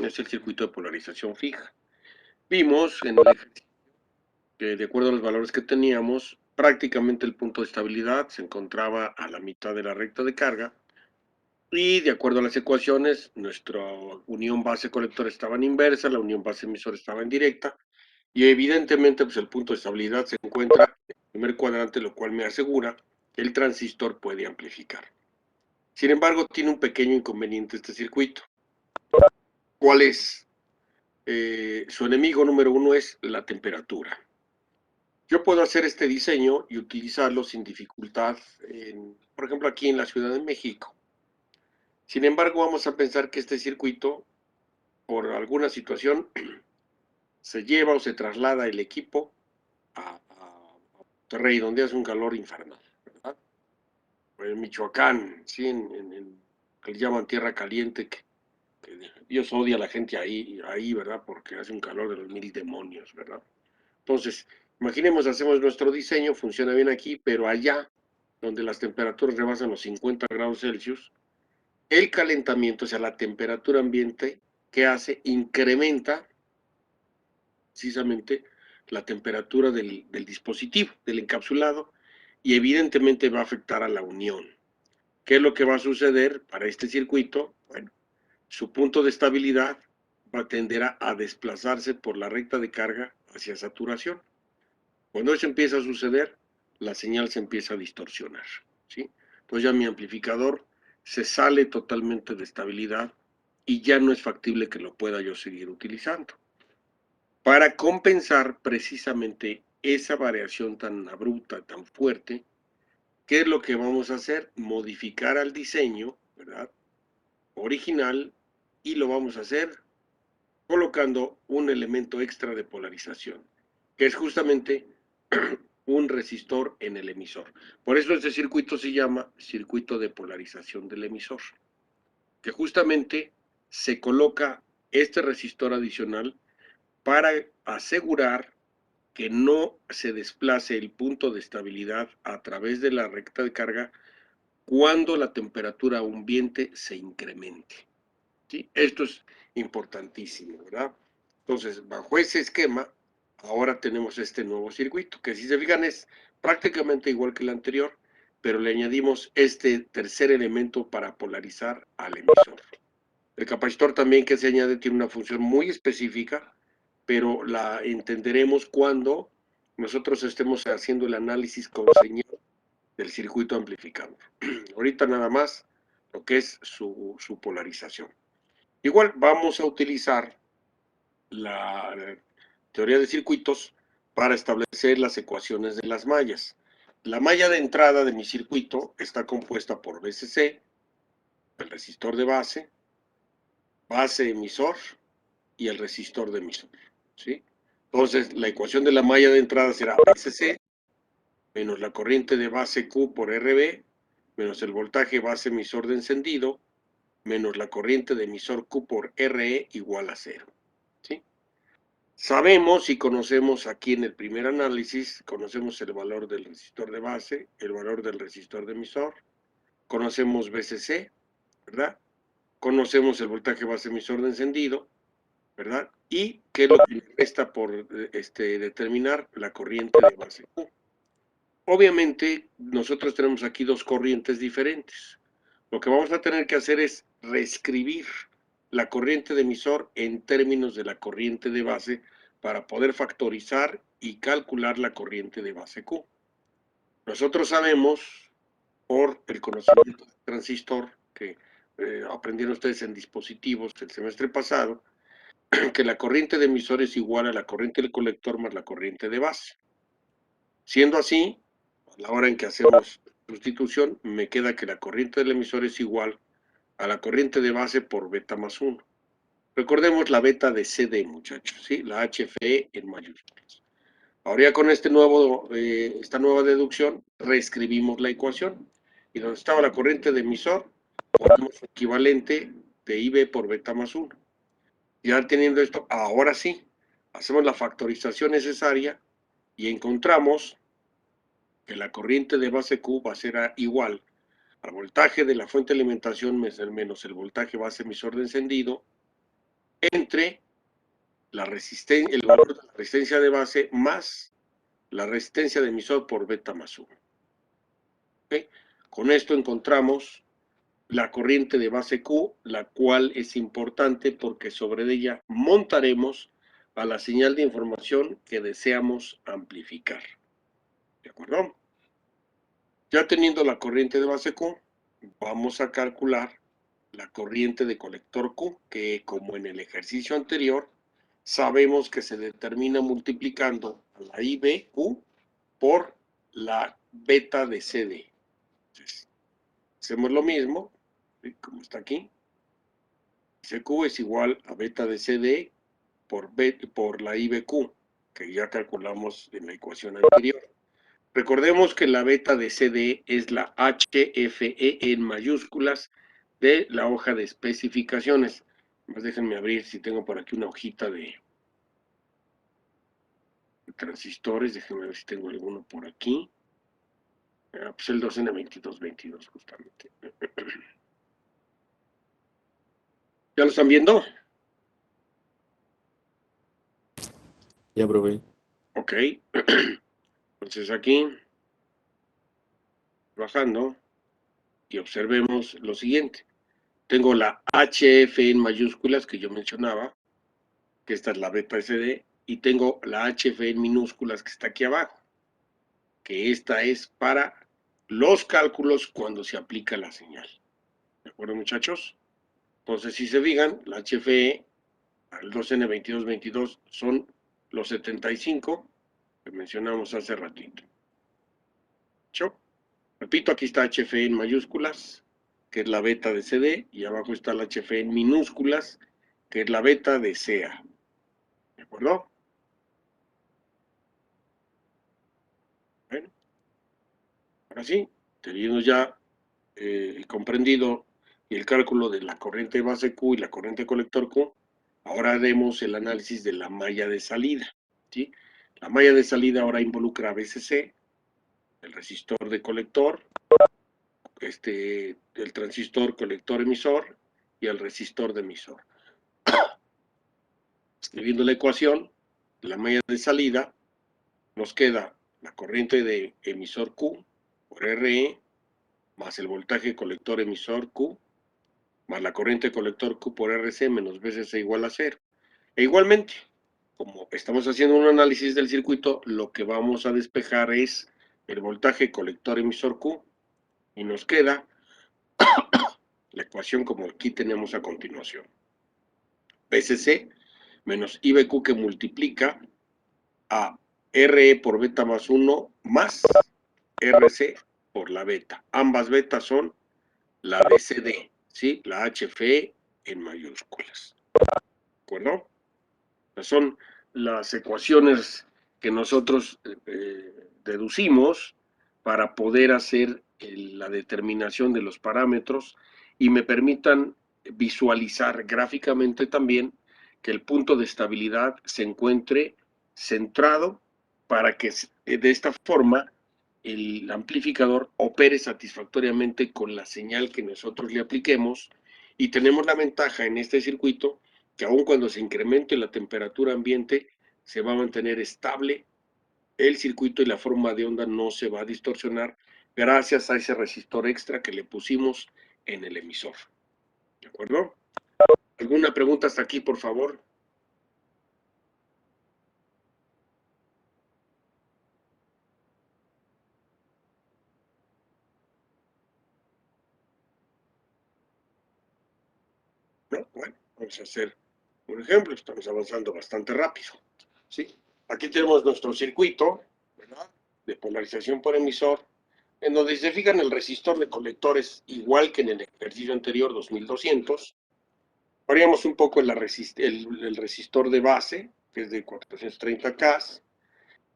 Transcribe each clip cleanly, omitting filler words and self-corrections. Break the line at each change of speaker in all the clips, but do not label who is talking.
es el circuito de polarización fija. Vimos en el ejercicio que de acuerdo a los valores que teníamos, prácticamente el punto de estabilidad se encontraba a la mitad de la recta de carga y de acuerdo a las ecuaciones, nuestra unión base-colector estaba en inversa, la unión base-emisor estaba en directa y evidentemente pues el punto de estabilidad se encuentra en el primer cuadrante, lo cual me asegura que el transistor puede amplificar. Sin embargo, tiene un pequeño inconveniente este circuito. ¿Cuál es? Su enemigo número uno es la temperatura. Yo puedo hacer este diseño y utilizarlo sin dificultad, por ejemplo, aquí en la Ciudad de México. Sin embargo, vamos a pensar que este circuito, por alguna situación, se lleva o se traslada el equipo a Monterrey, donde hace un calor infernal, ¿verdad? En Michoacán, sí, que le llaman tierra caliente, que Dios odia a la gente ahí, ¿verdad? Porque hace un calor de los mil demonios, ¿verdad? Entonces, imaginemos, hacemos nuestro diseño, funciona bien aquí, pero allá, donde las temperaturas rebasan los 50 grados Celsius, el calentamiento, o sea, la temperatura ambiente, ¿qué hace? Incrementa precisamente la temperatura del dispositivo, del encapsulado, y evidentemente va a afectar a la unión. ¿Qué es lo que va a suceder para este circuito? Bueno, su punto de estabilidad tenderá a desplazarse por la recta de carga hacia saturación. Cuando eso empieza a suceder, la señal se empieza a distorsionar, ¿sí? Entonces ya mi amplificador se sale totalmente de estabilidad y ya no es factible que lo pueda yo seguir utilizando. Para compensar precisamente esa variación tan abrupta, tan fuerte, ¿qué es lo que vamos a hacer? Modificar al diseño, ¿verdad? Original, y lo vamos a hacer colocando un elemento extra de polarización, que es justamente un resistor en el emisor. Por eso este circuito se llama circuito de polarización del emisor, que justamente se coloca este resistor adicional para asegurar que no se desplace el punto de estabilidad a través de la recta de carga cuando la temperatura ambiente se incremente, ¿sí? Esto es importantísimo, ¿verdad? Entonces, bajo ese esquema, ahora tenemos este nuevo circuito, que si se fijan es prácticamente igual que el anterior, pero le añadimos este tercer elemento para polarizar al emisor. El capacitor también que se añade tiene una función muy específica, pero la entenderemos cuando nosotros estemos haciendo el análisis con señal del circuito amplificador. Ahorita nada más lo que es su polarización. Igual vamos a utilizar la teoría de circuitos para establecer las ecuaciones de las mallas. La malla de entrada de mi circuito está compuesta por VCC, el resistor de base, base emisor y el resistor de emisor, ¿sí? Entonces, la ecuación de la malla de entrada será VCC menos la corriente de base Q por RB menos el voltaje base emisor de encendido menos la corriente de emisor Q por RE igual a 0, ¿sí? Sabemos y conocemos aquí en el primer análisis, conocemos el valor del resistor de base, el valor del resistor de emisor, conocemos VCC, ¿verdad? Conocemos el voltaje base emisor de encendido, ¿verdad? Y qué es lo que resta por determinar la corriente de base Q. Obviamente, nosotros tenemos aquí dos corrientes diferentes. Lo que vamos a tener que hacer es reescribir la corriente de emisor en términos de la corriente de base para poder factorizar y calcular la corriente de base Q. Nosotros sabemos, por el conocimiento del transistor que aprendieron ustedes en dispositivos el semestre pasado, que la corriente de emisor es igual a la corriente del colector más la corriente de base. Siendo así, a la hora en que hacemos sustitución, me queda que la corriente del emisor es igual a la corriente de base por beta más 1. Recordemos la beta de CD, muchachos, ¿sí? La HFE en mayúsculas. Ahora ya con esta nueva deducción, reescribimos la ecuación. Y donde estaba la corriente de emisor, ponemos su equivalente de IB por beta más 1. Ya teniendo esto, ahora sí, hacemos la factorización necesaria y encontramos que la corriente de base Q va a ser igual al voltaje de la fuente de alimentación menos el voltaje base emisor de encendido entre el valor de la resistencia de base más la resistencia de emisor por beta más 1. ¿Okay? Con esto encontramos la corriente de base Q, la cual es importante porque sobre ella montaremos a la señal de información que deseamos amplificar. ¿De acuerdo? Ya teniendo la corriente de base Q, vamos a calcular la corriente de colector Q, que como en el ejercicio anterior, sabemos que se determina multiplicando a la IBQ por la beta de CD. Entonces, hacemos lo mismo, ¿sí? Como está aquí. CQ es igual a beta de CD por la IBQ, que ya calculamos en la ecuación anterior. Recordemos que la beta de CD es la HFE en mayúsculas de la hoja de especificaciones. Más déjenme abrir si tengo por aquí una hojita de transistores. Déjenme ver si tengo alguno por aquí. Pues el 2N2222 justamente. ¿Ya lo están viendo?
Ya, profe.
Ok. Entonces aquí, bajando, y observemos lo siguiente. Tengo la HF en mayúsculas que yo mencionaba, que esta es la beta SD, y tengo la HF en minúsculas que está aquí abajo, que esta es para los cálculos cuando se aplica la señal. ¿De acuerdo, muchachos? Entonces, si se fijan, la HFE al 2N2222 son los 75 que mencionamos hace ratito. ¿Hecho? Repito, aquí está HFE en mayúsculas, que es la beta de CD, y abajo está la HFE en minúsculas, que es la beta de CA. ¿De acuerdo? Bueno, ahora sí, teniendo ya comprendido el cálculo de la corriente base Q y la corriente colector Q, ahora haremos el análisis de la malla de salida. ¿Sí? La malla de salida ahora involucra a BCC, el resistor de colector, el transistor colector emisor y el resistor de emisor. Escribiendo la ecuación de la malla de salida, nos queda la corriente de emisor Q por RE más el voltaje colector emisor Q más la corriente colector Q por RC menos BCC igual a 0. E igualmente, como estamos haciendo un análisis del circuito, lo que vamos a despejar es el voltaje colector emisor Q y nos queda la ecuación como aquí tenemos a continuación. BCC menos IBQ que multiplica a RE por beta más 1 más RC por la beta. Ambas betas son la de CD, ¿sí? La HFE en mayúsculas. ¿De acuerdo? Son las ecuaciones que nosotros deducimos para poder hacer la determinación de los parámetros y me permitan visualizar gráficamente también que el punto de estabilidad se encuentre centrado para que de esta forma el amplificador opere satisfactoriamente con la señal que nosotros le apliquemos y tenemos la ventaja en este circuito que aun cuando se incremente la temperatura ambiente, se va a mantener estable el circuito y la forma de onda no se va a distorsionar gracias a ese resistor extra que le pusimos en el emisor. ¿De acuerdo? ¿Alguna pregunta hasta aquí, por favor? ¿No? Bueno, vamos a hacer un ejemplo. Estamos avanzando bastante rápido. ¿Sí? Aquí tenemos nuestro circuito, ¿verdad? De polarización por emisor, en donde se fijan el resistor de colectores igual que en el ejercicio anterior, 2200. Variamos un poco el resistor de base, que es de 430K,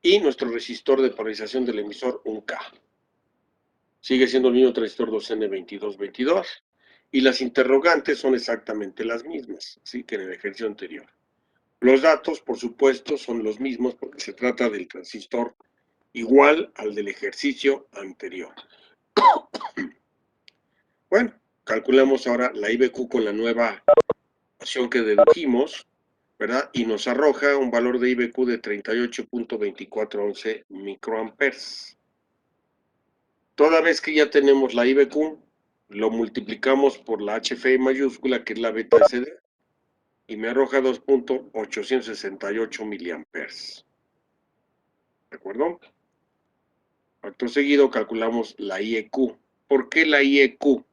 y nuestro resistor de polarización del emisor 1K. Sigue siendo el mismo transistor 2N2222, y las interrogantes son exactamente las mismas, ¿sí? Que en el ejercicio anterior. Los datos, por supuesto, son los mismos porque se trata del transistor igual al del ejercicio anterior. Bueno, calculamos ahora la IBQ con la nueva ecuación que dedujimos, ¿verdad? Y nos arroja un valor de IBQ de 38.2411 microamperes. Toda vez que ya tenemos la IBQ, lo multiplicamos por la HFE mayúscula, que es la beta SD, y me arroja 2.868 miliamperes. ¿De acuerdo? Acto seguido calculamos la IEQ. ¿Por qué la IEQ?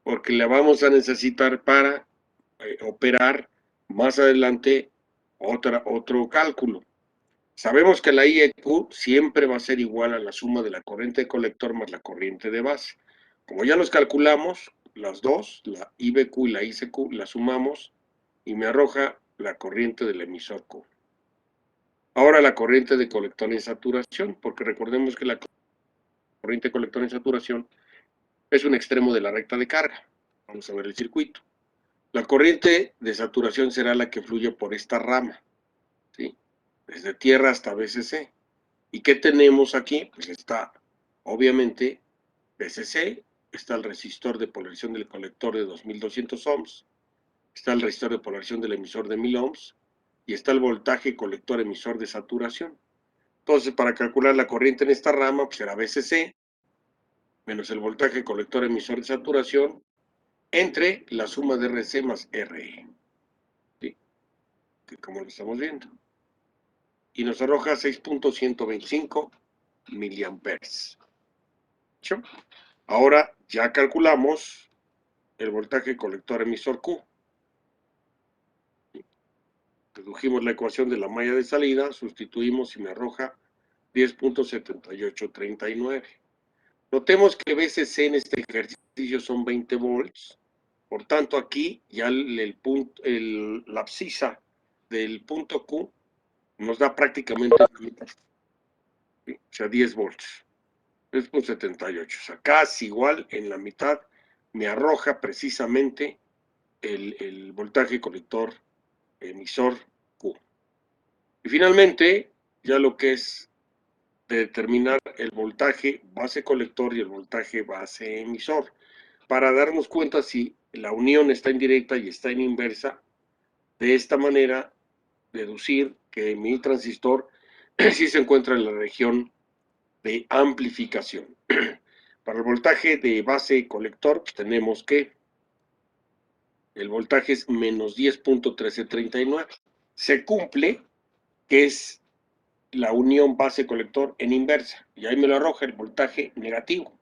Porque la vamos a necesitar para operar más adelante otro cálculo. Sabemos que la IEQ siempre va a ser igual a la suma de la corriente de colector más la corriente de base. Como ya los calculamos, las dos, la IBQ y la ICQ, las sumamos y me arroja la corriente del emisor Q. Ahora la corriente de colector en saturación, porque recordemos que la corriente de colector en saturación es un extremo de la recta de carga. Vamos a ver el circuito. La corriente de saturación será la que fluye por esta rama, ¿sí? Desde tierra hasta BCC. ¿Y qué tenemos aquí? Pues está, obviamente, BCC, está el resistor de polarización del colector de 2200 ohms, está el resistor de polarización del emisor de 1000 ohms, y está el voltaje colector emisor de saturación. Entonces, para calcular la corriente en esta rama, pues será BCC, menos el voltaje colector emisor de saturación, entre la suma de RC más RE, ¿sí? Que como lo estamos viendo. Y nos arroja 6.125 miliamperes. ¿Sí? Ahora ya calculamos el voltaje colector emisor Q. Dedujimos la ecuación de la malla de salida, sustituimos y me arroja 10.7839. Notemos que BCC en este ejercicio son 20 volts. Por tanto, aquí ya la abscisa del punto Q nos da prácticamente la mitad, ¿sí? O sea, 10 volts. 3.78, o sea, casi igual, en la mitad me arroja precisamente el voltaje colector emisor Q. Y finalmente, ya lo que es determinar el voltaje base colector y el voltaje base emisor, para darnos cuenta si la unión está en directa y está en inversa. De esta manera, deducir que mi transistor sí se encuentra en la región de amplificación. Para el voltaje de base colector, pues tenemos que el voltaje es menos 10.1339. Se cumple que es la unión base colector en inversa, y ahí me lo arroja el voltaje negativo.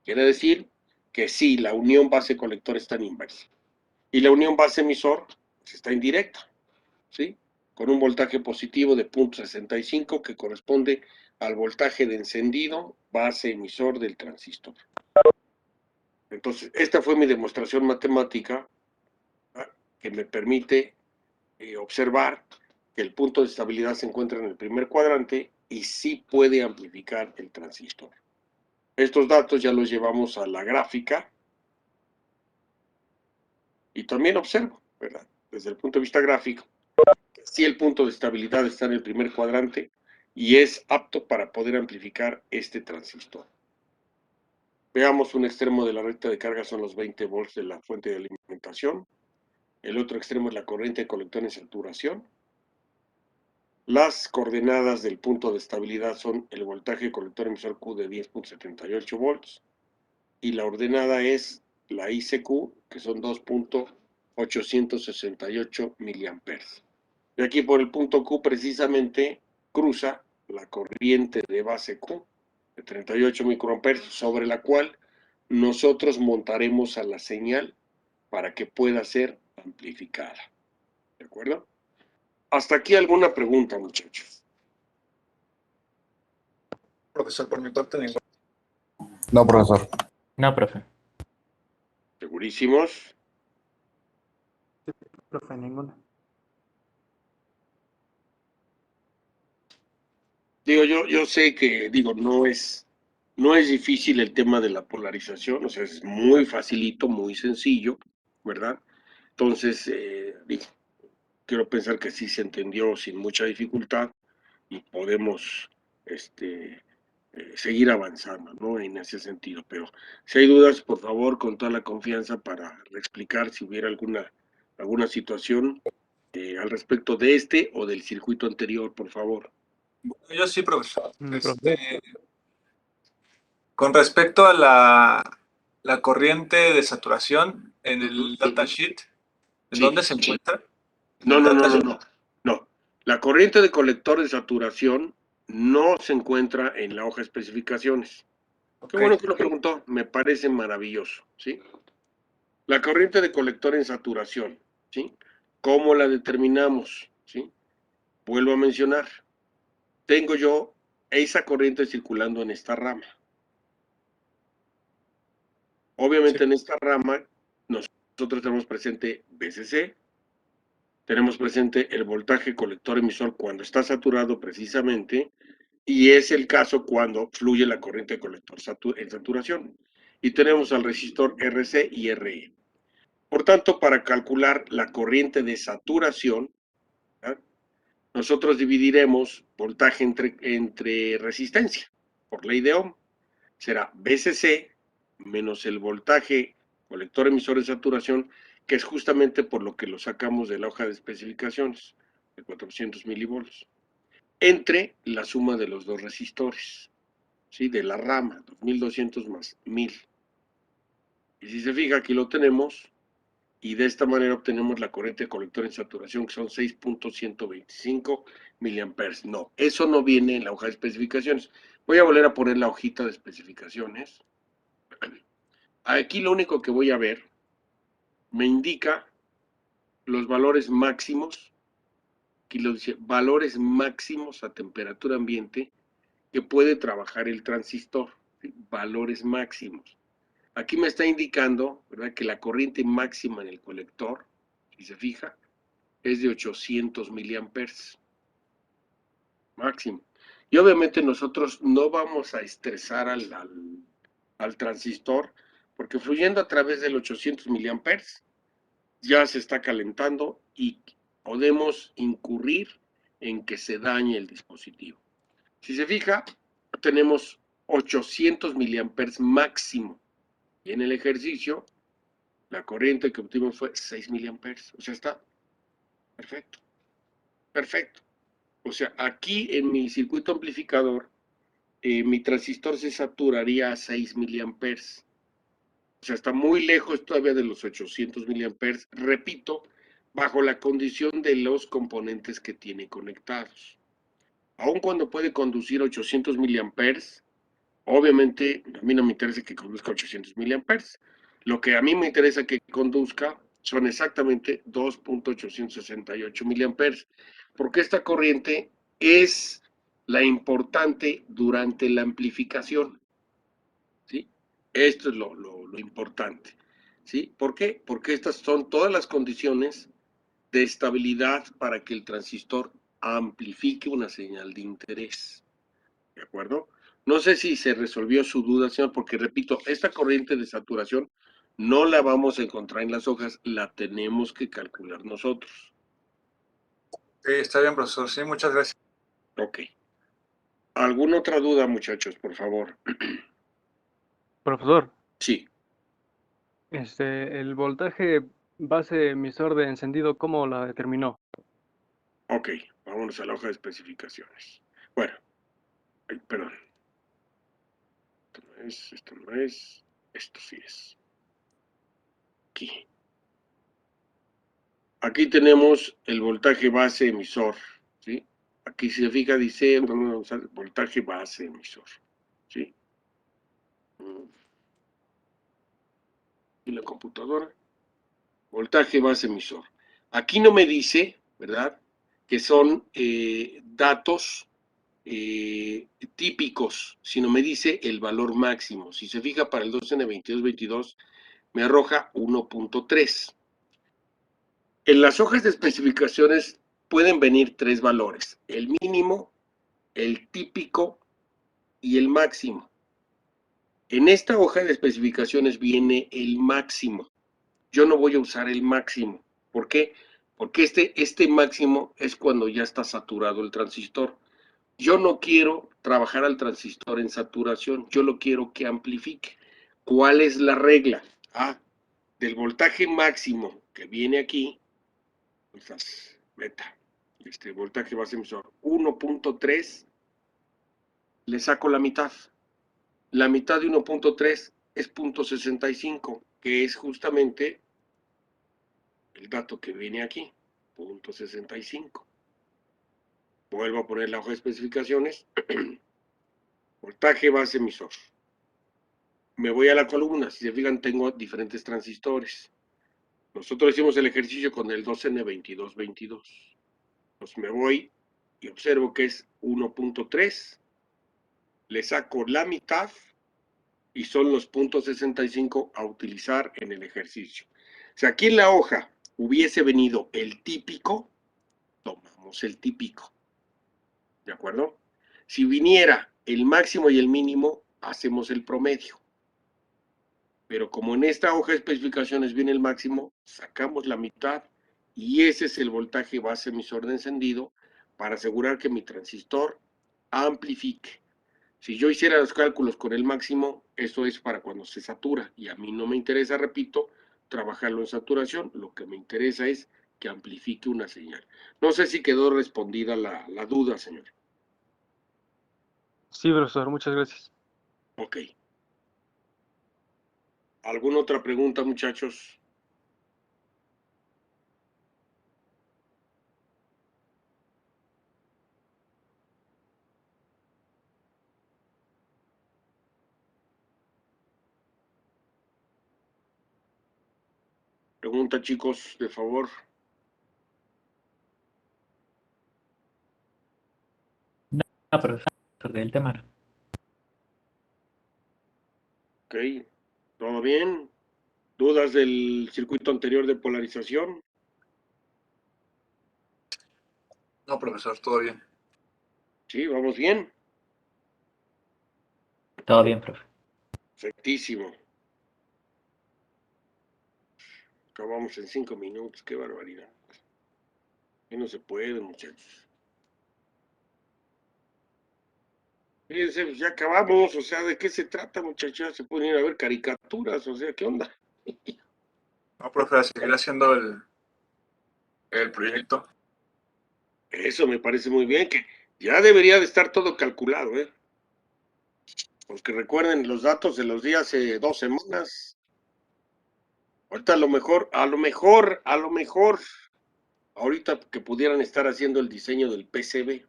Quiere decir que sí, la unión base colector está en inversa. Y la unión base emisor pues, está en directa, ¿sí? Con un voltaje positivo de 0.65 que corresponde al voltaje de encendido base emisor del transistor. Entonces, esta fue mi demostración matemática, ¿verdad?, que me permite observar que el punto de estabilidad se encuentra en el primer cuadrante y sí puede amplificar el transistor. Estos datos ya los llevamos a la gráfica y también observo, ¿verdad?, desde el punto de vista gráfico, que sí el punto de estabilidad está en el primer cuadrante y es apto para poder amplificar este transistor. Veamos un extremo de la recta de carga, son los 20 volts de la fuente de alimentación. El otro extremo es la corriente de colector en saturación. Las coordenadas del punto de estabilidad son el voltaje colector emisor Q de 10.78 volts y la ordenada es la ICQ, que son 2.868 miliamperes. Y aquí por el punto Q precisamente cruza la corriente de base Q de 38 microamperes, sobre la cual nosotros montaremos a la señal para que pueda ser amplificada. ¿De acuerdo? Hasta aquí alguna pregunta, muchachos.
Profesor, por mi parte, ningún.
No, profesor.
No, profe.
¿Segurísimos?
Profe, ninguna.
Digo, yo sé que, digo, no es difícil el tema de la polarización, o sea, es muy facilito, muy sencillo, ¿verdad? Entonces, digo, quiero pensar que sí se entendió sin mucha dificultad y podemos seguir avanzando, ¿no?, en ese sentido. Pero si hay dudas, por favor, con toda la confianza para explicar si hubiera alguna ¿Alguna situación al respecto de este o del circuito anterior, por favor?
Yo sí, profesor.
Profesor.
Con respecto a la corriente de saturación en el datasheet, ¿en
Sí.
dónde se encuentra?
No. No. La corriente de colector de saturación no se encuentra en la hoja de especificaciones. Qué bueno que lo preguntó, me parece maravilloso, ¿sí? La corriente de colector en saturación, ¿sí? ¿Cómo la determinamos? ¿Sí? Vuelvo a mencionar, tengo yo esa corriente circulando en esta rama. Obviamente en esta rama nosotros tenemos presente BCC, tenemos presente el voltaje colector emisor cuando está saturado precisamente, y es el caso cuando fluye la corriente de colector en saturación. Y tenemos al resistor RC y RE. Por tanto, para calcular la corriente de saturación, ¿verdad?, nosotros dividiremos voltaje entre resistencia, por ley de Ohm. Será BCC menos el voltaje colector emisor de saturación, que es justamente por lo que lo sacamos de la hoja de especificaciones, de 400 milivolts, entre la suma de los dos resistores, ¿sí?, de la rama, 2200 más 1000. Y si se fija, aquí lo tenemos, y de esta manera obtenemos la corriente de colector en saturación, que son 6.125 miliamperes. No, eso no viene en la hoja de especificaciones. Voy a volver a poner la hojita de especificaciones. Aquí lo único que voy a ver me indica los valores máximos, aquí lo dice, valores máximos a temperatura ambiente que puede trabajar el transistor, ¿sí?, valores máximos. Aquí me está indicando, ¿verdad?, que la corriente máxima en el colector, si se fija, es de 800 miliamperes máximo. Y obviamente nosotros no vamos a estresar al transistor, porque fluyendo a través del 800 miliamperes ya se está calentando y podemos incurrir en que se dañe el dispositivo. Si se fija, tenemos 800 miliamperes máximo, y en el ejercicio la corriente que obtuvimos fue 6 miliamperes. O sea, está perfecto. Perfecto. O sea, aquí en mi circuito amplificador, mi transistor se saturaría a 6 miliamperes. O sea, está muy lejos todavía de los 800 miliamperes. Repito, bajo la condición de los componentes que tiene conectados. Aun cuando puede conducir 800 miliamperes, obviamente a mí no me interesa que conduzca 800 miliamperes. Lo que a mí me interesa que conduzca son exactamente 2.868 miliamperes, porque esta corriente es la importante durante la amplificación, ¿sí? Esto es lo importante, ¿sí? ¿Por qué? Porque estas son todas las condiciones de estabilidad para que el transistor amplifique una señal de interés, ¿de acuerdo? No sé si se resolvió su duda, señor, porque repito, esta corriente de saturación no la vamos a encontrar en las hojas, la tenemos que calcular nosotros.
Sí, está bien, profesor. Sí, muchas gracias.
Ok. ¿Alguna otra duda, muchachos, por favor?
Profesor,
Sí.
el voltaje base emisor de encendido, ¿cómo la determinó?
Ok, vámonos a la hoja de especificaciones. Bueno, ay, perdón. Esto no es, esto sí es. Aquí. Aquí tenemos el voltaje base emisor, ¿sí? Aquí si se fija dice voltaje base emisor, ¿sí? Y la computadora, voltaje base emisor. Aquí no me dice, ¿verdad?, que son datos típicos, sino me dice el valor máximo. Si se fija, para el 2N2222 me arroja 1.3. En las hojas de especificaciones pueden venir tres valores: el mínimo, el típico y el máximo. En esta hoja de especificaciones viene el máximo. Yo no voy a usar el máximo. ¿Por qué? Porque este máximo es cuando ya está saturado el transistor. Yo no quiero trabajar al transistor en saturación, yo lo quiero que amplifique. ¿Cuál es la regla? Del voltaje máximo que viene aquí, Entonces, beta. Voltaje base emisor 1.3, le saco la mitad. La mitad de 1.3 es 0.65, que es justamente el dato que viene aquí, 0.65. Vuelvo a poner la hoja de especificaciones. Voltaje base emisor. Me voy a la columna. Si se fijan, tengo diferentes transistores. Nosotros hicimos el ejercicio con el 2N2222. Pues me voy y observo que es 1.3. Le saco la mitad y son los 0.65 a utilizar en el ejercicio. Si aquí en la hoja hubiese venido el típico, tomamos el típico. ¿De acuerdo? Si viniera el máximo y el mínimo, hacemos el promedio. Pero como en esta hoja de especificaciones viene el máximo, sacamos la mitad y ese es el voltaje base emisor de encendido para asegurar que mi transistor amplifique. Si yo hiciera los cálculos con el máximo, eso es para cuando se satura y a mí no me interesa, repito, trabajarlo en saturación. Lo que me interesa es que amplifique una señal. No sé si quedó respondida la duda, señor.
Sí, profesor, muchas gracias.
Ok. ¿Alguna otra pregunta, muchachos? Pregunta, chicos, de favor.
No, profesor, del tema no.
Ok. ¿Todo bien? ¿Dudas del circuito anterior de polarización?
No, profesor, todo bien.
Sí, vamos bien.
Todo bien, profe.
Perfectísimo. Acabamos en 5 minutos, qué barbaridad. Que no se puede, muchachos. Fíjense, pues ya acabamos, o sea, ¿de qué se trata, muchachos? Se pueden ir a ver caricaturas, o sea, ¿qué onda?
No, profe, a seguir haciendo el proyecto.
Eso me parece muy bien, que ya debería de estar todo calculado, ¿eh? Porque recuerden los datos de los días hace 2 semanas. Ahorita a lo mejor, ahorita que pudieran estar haciendo el diseño del PCB.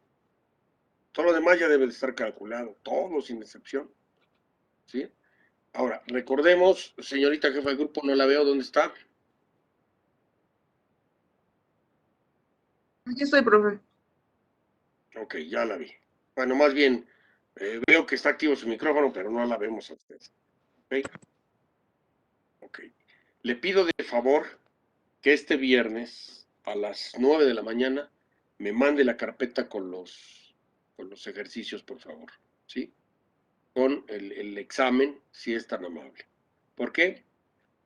Todo lo demás ya debe de estar calculado, todo sin excepción. ¿Sí? Ahora, recordemos, señorita jefa de grupo, no la veo, ¿dónde está?
Aquí estoy, profe.
Ok, ya la vi. Bueno, más bien, veo que está activo su micrófono, pero no la vemos a usted. ¿Ok? Ok. Le pido de favor que este viernes a las 9 de la mañana me mande la carpeta con los ejercicios, por favor. ¿Sí? Con el examen, si es tan amable. ¿Por qué?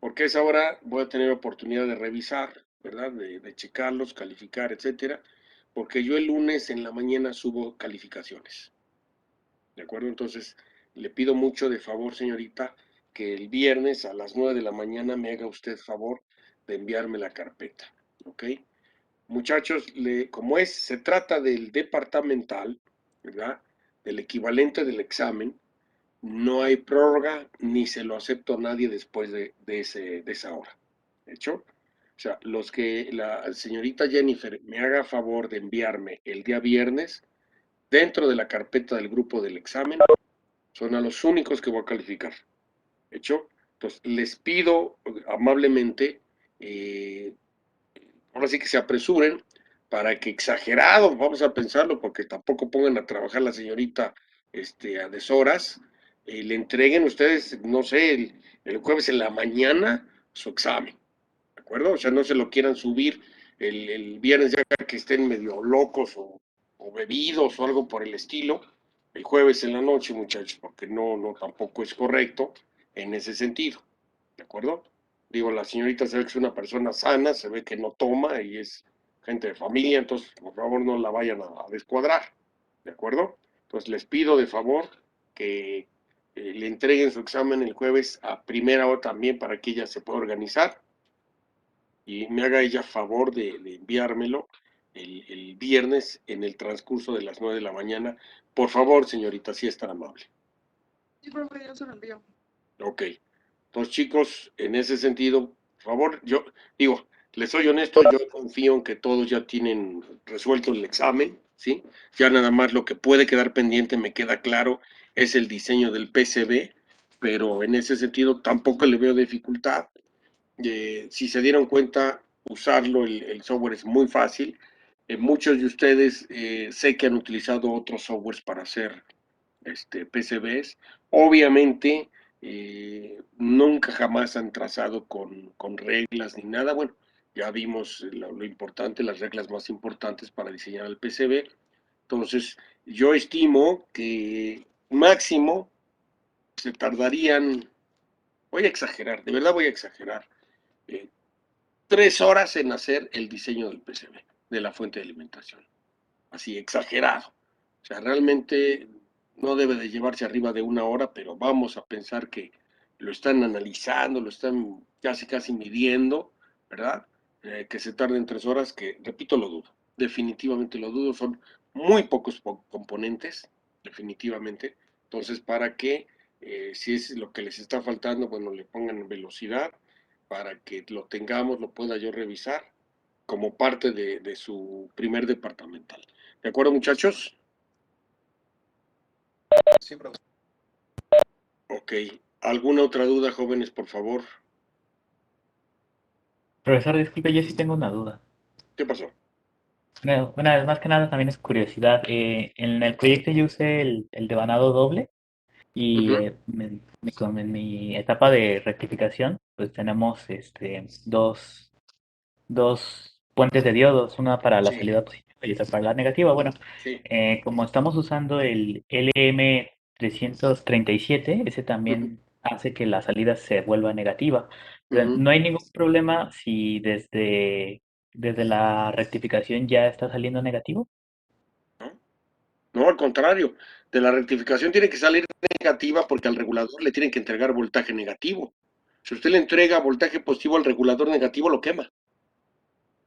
Porque a esa hora voy a tener oportunidad de revisar, ¿verdad? De checarlos, calificar, etcétera, porque yo el lunes en la mañana subo calificaciones. ¿De acuerdo? Entonces, le pido mucho de favor, señorita, que el viernes a las 9 de la mañana me haga usted favor de enviarme la carpeta. ¿Ok? Muchachos, como se trata del departamental, ¿verdad? Del equivalente del examen, no hay prórroga ni se lo acepto a nadie después de esa hora. ¿De hecho? O sea, los que la señorita Jennifer me haga favor de enviarme el día viernes dentro de la carpeta del grupo del examen, son a los únicos que voy a calificar. ¿De hecho? Entonces, les pido amablemente, ahora sí que se apresuren para que exagerado, vamos a pensarlo, porque tampoco pongan a trabajar la señorita a deshoras, le entreguen ustedes, no sé, el jueves en la mañana su examen, ¿de acuerdo? O sea, no se lo quieran subir el viernes ya que estén medio locos o bebidos o algo por el estilo, el jueves en la noche, muchachos, porque no tampoco es correcto en ese sentido, ¿de acuerdo? Digo, la señorita se ve que es una persona sana, se ve que no toma y es gente de familia, entonces por favor no la vayan a descuadrar, ¿de acuerdo? Entonces les pido de favor que le entreguen su examen el jueves a primera hora también para que ella se pueda organizar. y me haga ella favor de enviármelo el viernes en el transcurso de las 9 de la mañana. Por favor, señorita, si es tan amable.
Sí, profe, yo se lo envío.
Ok. Entonces, chicos, en ese sentido, por favor, yo digo, les soy honesto, yo confío en que todos ya tienen resuelto el examen, ¿sí? Ya nada más lo que puede quedar pendiente, me queda claro, es el diseño del PCB, pero en ese sentido tampoco le veo dificultad. Si se dieron cuenta, usarlo, el software es muy fácil. Muchos de ustedes sé que han utilizado otros softwares para hacer PCBs. Obviamente, nunca jamás han trazado con reglas ni nada. Bueno, ya vimos lo importante, las reglas más importantes para diseñar el PCB. Entonces, yo estimo que máximo se tardarían, voy a exagerar, de verdad voy a exagerar, 3 horas en hacer el diseño del PCB, de la fuente de alimentación. Así, exagerado. O sea, realmente no debe de llevarse arriba de 1 hora, pero vamos a pensar que lo están analizando, lo están casi midiendo, ¿verdad? Que se tarden 3 horas, que repito, lo dudo. Definitivamente lo dudo, son muy pocos componentes, definitivamente. Entonces, para que, si es lo que les está faltando, bueno, le pongan en velocidad para que lo tengamos, lo pueda yo revisar como parte de su primer departamental. ¿De acuerdo, muchachos?
Sí, profe.
Ok. ¿Alguna otra duda, jóvenes, por favor?
Profesor, disculpe, yo sí tengo una duda.
¿Qué pasó?
Una vez más que nada también es curiosidad. En el proyecto yo usé el devanado doble y
Ujú,
en mi etapa de rectificación pues tenemos dos puentes de diodos, una para la
sí,
salida positiva y otra para la negativa. Bueno,
sí.
como estamos usando el LM337, ese
Ujú,
también hace que la salida se vuelva negativa. Pero
ujú.
no hay ningún problema si desde la rectificación ya está saliendo negativo.
¿No? No, al contrario. De la rectificación tiene que salir negativa porque al regulador le tienen que entregar voltaje negativo. Si usted le entrega voltaje positivo al regulador negativo, lo quema.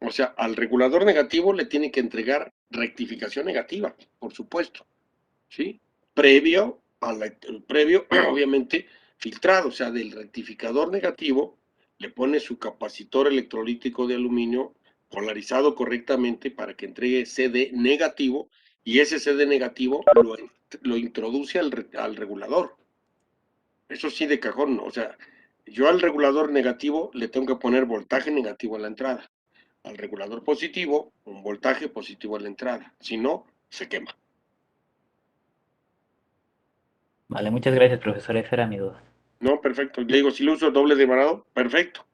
O sea, al regulador negativo le tiene que entregar rectificación negativa, por supuesto. ¿Sí? Previo, obviamente, filtrado, o sea, del rectificador negativo, le pone su capacitor electrolítico de aluminio polarizado correctamente para que entregue CD negativo y ese CD negativo lo introduce al regulador. Eso sí de cajón, o sea, yo al regulador negativo le tengo que poner voltaje negativo a la entrada. Al regulador positivo, un voltaje positivo a la entrada. Si no, se quema.
Vale, muchas gracias, profesor. Esa era mi duda.
No, perfecto. Le digo, si lo uso doble de varado, perfecto.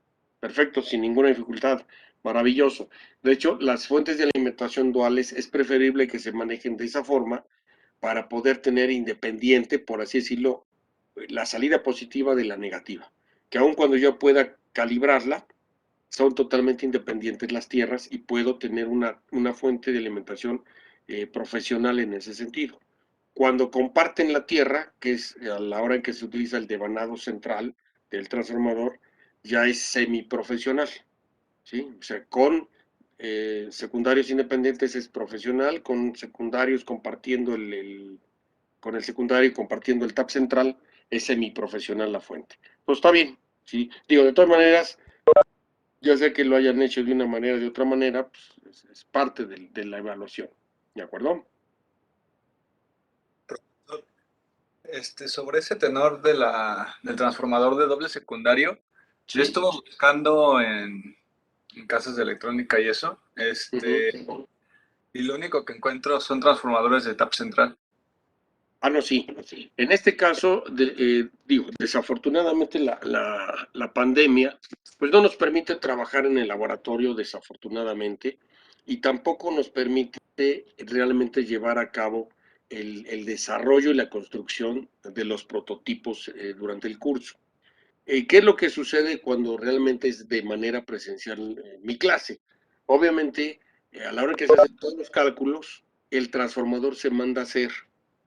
Perfecto, sin ninguna dificultad. Maravilloso. De hecho, las fuentes de alimentación duales es preferible que se manejen de esa forma para poder tener independiente, por así decirlo, la salida positiva de la negativa. Que aun cuando yo pueda calibrarla, son totalmente independientes las tierras y puedo tener una fuente de alimentación profesional en ese sentido. Cuando comparten la tierra, que es a la hora en que se utiliza el devanado central del transformador, ya es semiprofesional, ¿sí? O sea, con secundarios independientes es profesional, con secundarios compartiendo con el secundario y compartiendo el tap central es semiprofesional la fuente. Pues está bien, ¿sí? Digo, de todas maneras, ya sea que lo hayan hecho de una manera o de otra manera, pues es parte de la evaluación, ¿de acuerdo?
Sobre ese tenor del transformador de doble secundario, yo
Sí.
estuve buscando en casas de electrónica y eso,
Ujú.
y lo único que encuentro son transformadores de tap central.
Ah, no, sí. En este caso, digo, desafortunadamente la pandemia, pues no nos permite trabajar en el laboratorio, desafortunadamente, y tampoco nos permite realmente llevar a cabo el desarrollo y la construcción de los prototipos durante el curso. ¿Qué es lo que sucede cuando realmente es de manera presencial mi clase? Obviamente, a la hora que se hacen todos los cálculos, el transformador se manda a hacer,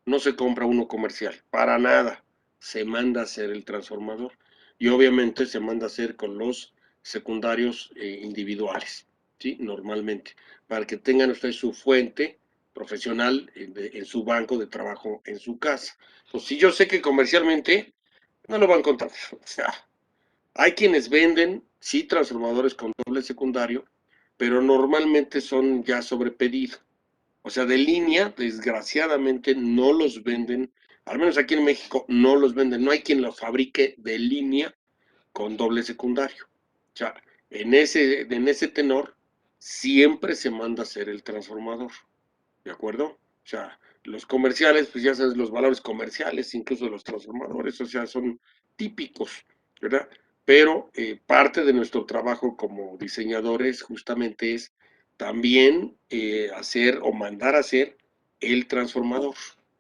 no se compra uno comercial, para nada, se manda a hacer el transformador. Y obviamente se manda a hacer con los secundarios individuales, ¿sí? Normalmente, para que tengan ustedes su fuente profesional en su banco de trabajo en su casa. Pues si yo sé que comercialmente no lo van a encontrar, o sea, hay quienes venden, sí, transformadores con doble secundario, pero normalmente son ya sobre pedido. O sea, de línea, desgraciadamente, no los venden, al menos aquí en México, no los venden. No hay quien los fabrique de línea con doble secundario. O sea, en ese tenor, siempre se manda a hacer el transformador. ¿De acuerdo? O sea, los comerciales, pues ya sabes, los valores comerciales, incluso de los transformadores, o sea, son típicos, ¿verdad? Pero parte de nuestro trabajo como diseñadores justamente es también hacer o mandar a hacer el transformador,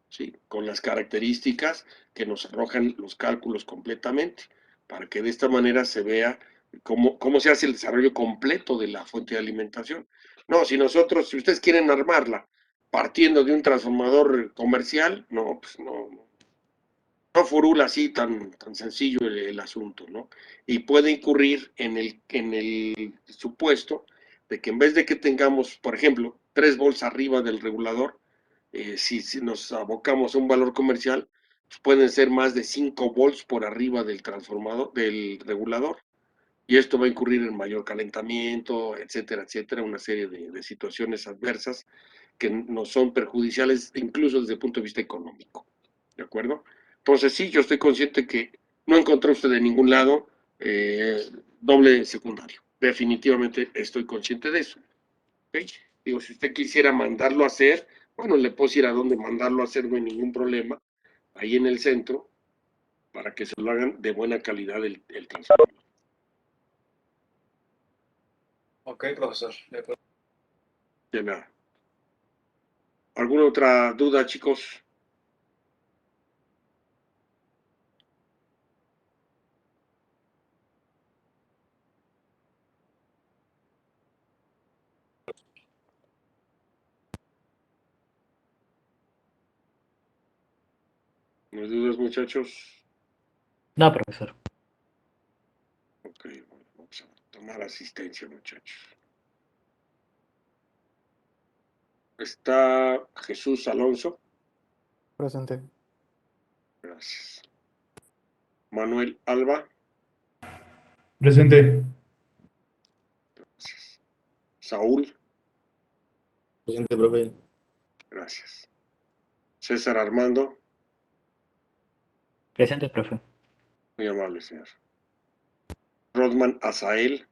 ¿sí? Con las características que nos arrojan los cálculos completamente, para que de esta manera se vea cómo se hace el desarrollo completo de la fuente de alimentación. No, si ustedes quieren armarla partiendo de un transformador comercial, no, pues no furula así tan sencillo el asunto, ¿no? Y puede incurrir en el supuesto de que en vez de que tengamos, por ejemplo, 3 volts arriba del regulador, si nos abocamos a un valor comercial, pues pueden ser más de 5 volts por arriba del transformador, del regulador. Y esto va a incurrir en mayor calentamiento, etcétera, etcétera, una serie de situaciones adversas que nos son perjudiciales incluso desde el punto de vista económico. ¿De acuerdo? Entonces sí, yo estoy consciente que no encontré usted de ningún lado doble secundario. Definitivamente estoy consciente de eso. ¿Okay? Digo, si usted quisiera mandarlo a hacer, bueno, le puedo decir a dónde mandarlo a hacer, no hay ningún problema, ahí en el centro, para que se lo hagan de buena calidad el transformador.
Ok, profesor. De acuerdo.
De nada. ¿Alguna otra duda, chicos? ¿No hay dudas, muchachos?
No, profesor.
Ok, bueno, vamos a tomar asistencia, muchachos. Está Jesús Alonso.
Presente.
Gracias. Manuel Alba.
Presente.
Gracias. Saúl.
Presente, profe.
Gracias. César Armando.
Presente, profe.
Muy amable, señor. Rodman Azael.